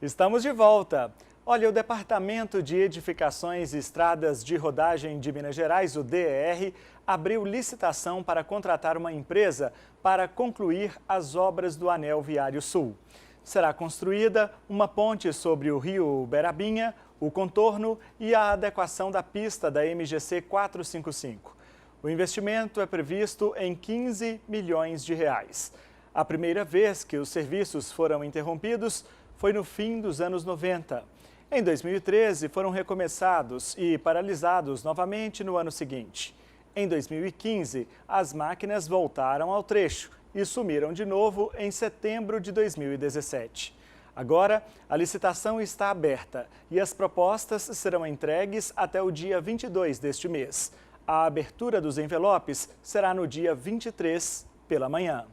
Estamos de volta. Olha, o Departamento de Edificações e Estradas de Rodagem de Minas Gerais, o DER, abriu licitação para contratar uma empresa para concluir as obras do Anel Viário Sul. Será construída uma ponte sobre o rio Berabinha, o contorno e a adequação da pista da MGC 455. O investimento é previsto em 15 milhões de reais. A primeira vez que os serviços foram interrompidos foi no fim dos anos 90. Em 2013, foram recomeçados e paralisados novamente no ano seguinte. Em 2015, as máquinas voltaram ao trecho e sumiram de novo em setembro de 2017. Agora, a licitação está aberta e as propostas serão entregues até o dia 22 deste mês. A abertura dos envelopes será no dia 23, pela manhã.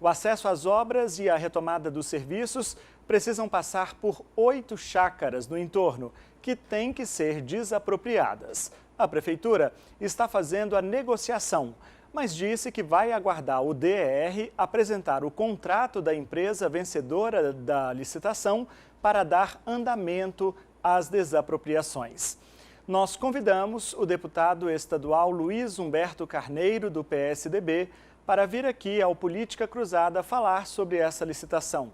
O acesso às obras e a retomada dos serviços precisam passar por 8 chácaras no entorno, que têm que ser desapropriadas. A Prefeitura está fazendo a negociação, mas disse que vai aguardar o DER apresentar o contrato da empresa vencedora da licitação para dar andamento às desapropriações. Nós convidamos o deputado estadual Luiz Humberto Carneiro, do PSDB, para vir aqui ao Política Cruzada falar sobre essa licitação.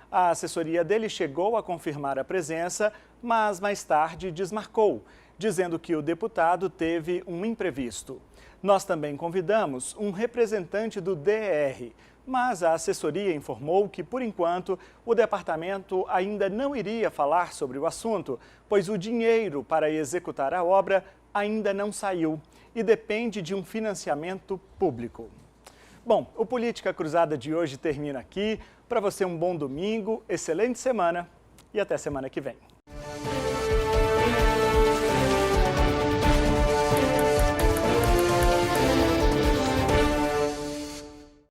A assessoria dele chegou a confirmar a presença, mas mais tarde desmarcou, dizendo que o deputado teve um imprevisto. Nós também convidamos um representante do DER, mas a assessoria informou que, por enquanto, o departamento ainda não iria falar sobre o assunto, pois o dinheiro para executar a obra ainda não saiu e depende de um financiamento público. Bom, o Política Cruzada de hoje termina aqui. Para você, um bom domingo, excelente semana e até semana que vem.